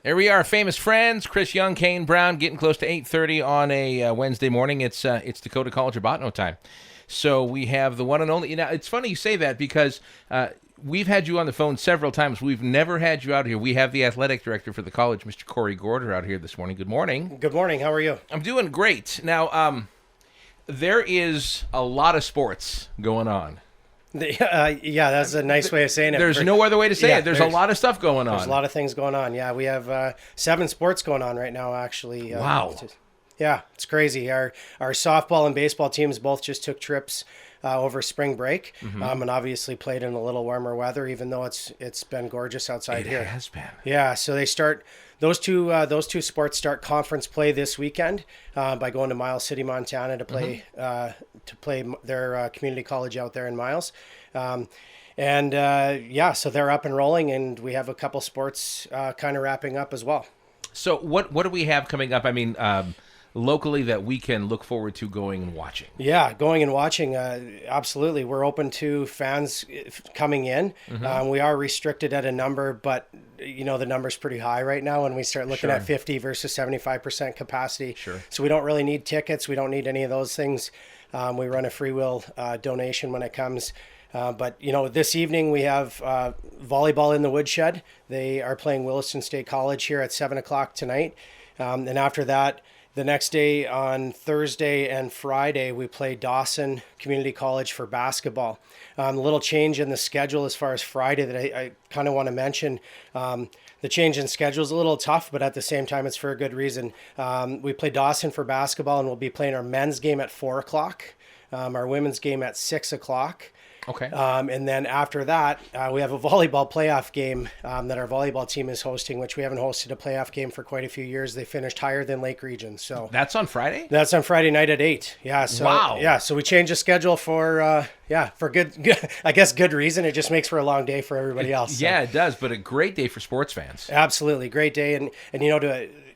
There we are, famous friends. Chris Young, Kane Brown, getting close to 8:30 on a Wednesday morning. It's Dakota College of Botano time. So we have the one and only. Now, it's funny you say that because we've had you on the phone several times. We've never had you out here. We have the athletic director for the college, Mr. Corey Gorder, out here this morning. Good morning. Good morning. How are you? I'm doing great. Now, there is a lot of sports going on. Yeah, that's a nice way of saying it. There's no other way to say it. There's a lot of stuff going on. There's a lot of things going on. Yeah, we have 7 sports going on right now, actually. Wow. Yeah, it's crazy. Our softball and baseball teams both just took trips over spring break, and obviously played in a little warmer weather, even though it's been gorgeous outside here. It has been. Yeah, so they start those two sports start conference play this weekend by going to Miles City, Montana to play their community college out there in Miles. So they're up and rolling, and we have a couple sports kind of wrapping up as well. So what do we have coming up? I mean, locally that we can look forward to going and watching? Yeah, going and watching. Absolutely. We're open to fans coming in. We are restricted at a number, but the number's pretty high right now when we start looking at 50 versus 75% capacity. Sure. So we don't really need tickets. We don't need any of those things. We run a free will donation when it comes. But this evening we have volleyball in the woodshed. They are playing Williston State College here at 7:00 tonight. And after that, the next day on Thursday and Friday, we play Dawson Community College for basketball. A little change in the schedule as far as Friday that I kind of want to mention. The change in schedule is a little tough, but at the same time, it's for a good reason. We play Dawson for basketball, and we'll be playing our men's game at 4:00, our women's game at 6:00. Okay. And then after that, we have a volleyball playoff game that our volleyball team is hosting, which we haven't hosted a playoff game for quite a few years. They finished higher than Lake Region. So that's on Friday? That's on Friday night at 8. Yeah. So, wow. Yeah. So we changed the schedule for good, I guess, good reason. It just makes for a long day for everybody else. So. Yeah, it does. But a great day for sports fans. Absolutely. Great day. And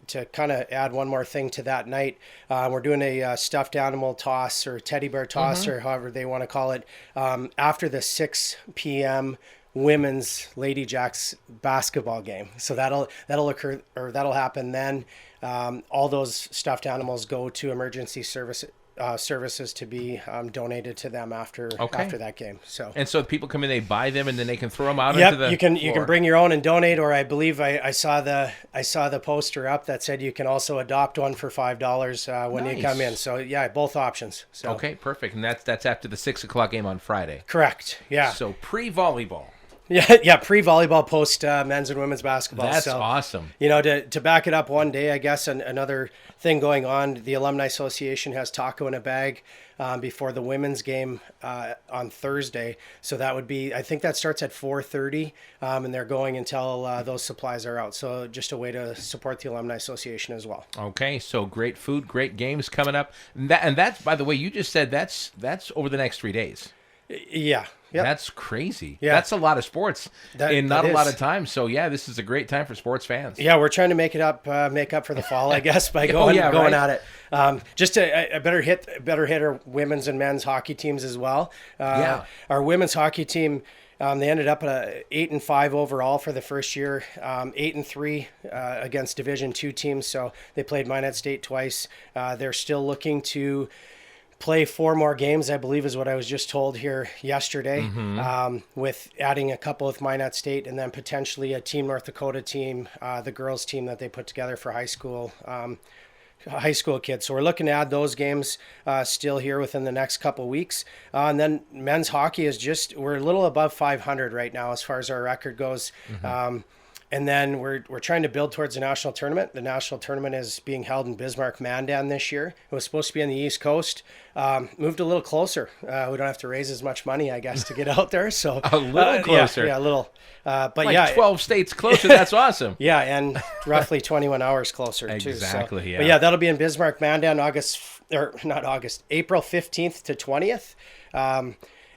to kind of add one more thing to that night, we're doing a stuffed animal toss or teddy bear toss or however they want to call it after the 6 p.m. women's Lady Jacks basketball game. So that'll occur, or that'll happen then. All those stuffed animals go to emergency services to be donated to them after that game. So people come in, they buy them, and then they can throw them out into the you can bring your own and donate, or I believe I saw the poster up that said you can also adopt one for $5 when you come in. So yeah, both options. So. Okay, perfect. And that's after the 6:00 game on Friday. Correct. Yeah. So pre-volleyball. Yeah, pre-volleyball, post men's and women's basketball. That's awesome. To back it up one day, I guess another thing going on, the Alumni Association has taco in a bag before the women's game on Thursday. So that would be, I think that starts at 4:30, and they're going until those supplies are out. So just a way to support the Alumni Association as well. Okay, so great food, great games coming up. And that's, by the way, you just said that's over the next 3 days. Yeah. Yep. That's crazy. Yeah. That's a lot of sports in not a lot of time. So yeah, this is a great time for sports fans. Yeah, we're trying to make up for the fall, I guess, by going at it. Just a better hit our women's and men's hockey teams as well. Our women's hockey team, they ended up at 8-5 overall for the first year, 8-3 against Division II teams. So they played Minot State twice. They're still looking to play 4 more games, I believe is what I was just told here yesterday, with adding a couple with Minot State and then potentially a Team North Dakota team, the girls team that they put together for high school kids. So we're looking to add those games still here within the next couple weeks. And then men's hockey we're a little above 500 right now as far as our record goes. And then we're trying to build towards the national tournament. The national tournament is being held in Bismarck, Mandan this year. It was supposed to be on the East Coast. Moved a little closer. We don't have to raise as much money, I guess, to get out there. So a little closer. Yeah, a little. But like 12 states closer. That's awesome. Yeah, and roughly 21 hours closer too. Exactly. So. Yeah. But yeah, that'll be in Bismarck, Mandan, April 15th to 20th.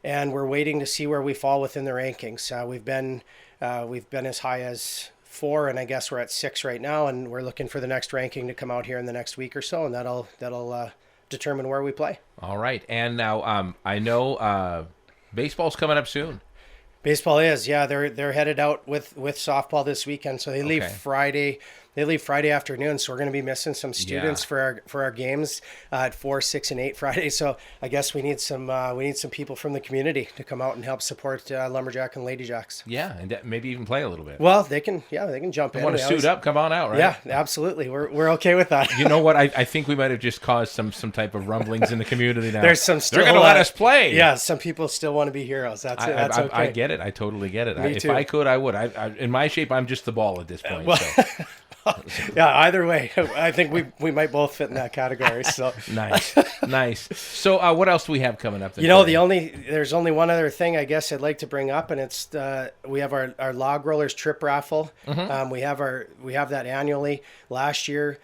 And we're waiting to see where we fall within the rankings. We've been as high as 4, and I guess we're at 6 right now, and we're looking for the next ranking to come out here in the next week or so, and that'll determine where we play. All right. And now I know baseball's coming up soon. Baseball is, yeah. They're headed out with softball this weekend, so they leave Friday. They leave Friday afternoon, so we're going to be missing some students for our games at 4, 6, and 8 Friday. So I guess we need some people from the community to come out and help support Lumberjack and Lady Jacks. Yeah, and maybe even play a little bit. Well, they can jump in. Want to suit up? Come on out, right? Yeah, absolutely. We're okay with that. You know what? I think we might have just caused some type of rumblings in the community now. There's some still. They're going to let us play. Yeah, some people still want to be heroes. That's okay. I get it. I totally get it. Me too. If I could, I would. In my shape, I'm just the ball at this point. So. Yeah, either way, I think we might both fit in that category. So nice. So what else do we have coming up? There's only one other thing I guess I'd like to bring up, and it's we have our log rollers trip raffle. Mm-hmm. We have that annually. Last year,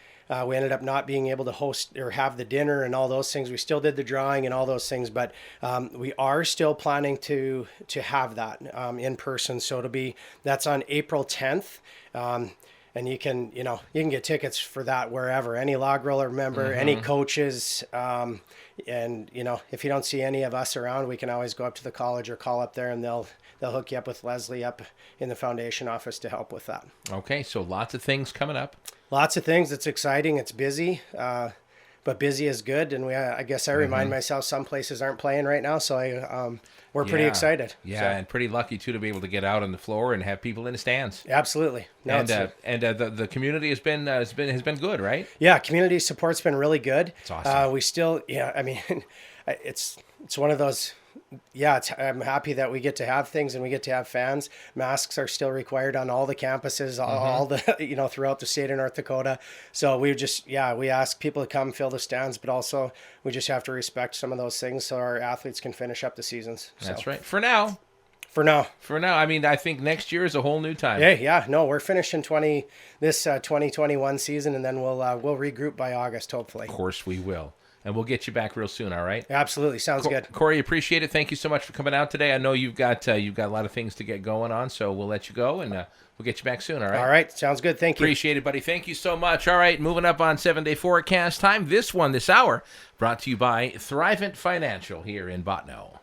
we ended up not being able to host or have the dinner and all those things. We still did the drawing and all those things, but we are still planning to have that in person. So that's on April 10th. And you can get tickets for that wherever, any log roller member, any coaches. And, if you don't see any of us around, we can always go up to the college or call up there, and they'll hook you up with Leslie up in the foundation office to help with that. Okay. So lots of things coming up. Lots of things. It's exciting. It's busy. But busy is good. And I guess I remind myself some places aren't playing right now. So we're pretty excited. Yeah, and pretty lucky too to be able to get out on the floor and have people in the stands. Absolutely. No, the community has been good, right? Yeah, community support's been really good. It's awesome. We still, it's one of those. Yeah, I'm happy that we get to have things and we get to have fans. Masks are still required on all the campuses, all the throughout the state of North Dakota. So we ask people to come fill the stands, but also we just have to respect some of those things so our athletes can finish up the seasons. That's right. For now. I mean, I think next year is a whole new time. Yeah. No, we're finishing 2021 season, and then we'll regroup by August, hopefully. Of course we will. And we'll get you back real soon, all right? Absolutely. Sounds good. Corey, appreciate it. Thank you so much for coming out today. I know you've got a lot of things to get going on, so we'll let you go, and we'll get you back soon, all right? All right. Sounds good. Thank you. Appreciate it, buddy. Thank you so much. All right, moving up on 7-Day Forecast time. This hour, brought to you by Thrivent Financial here in Botno.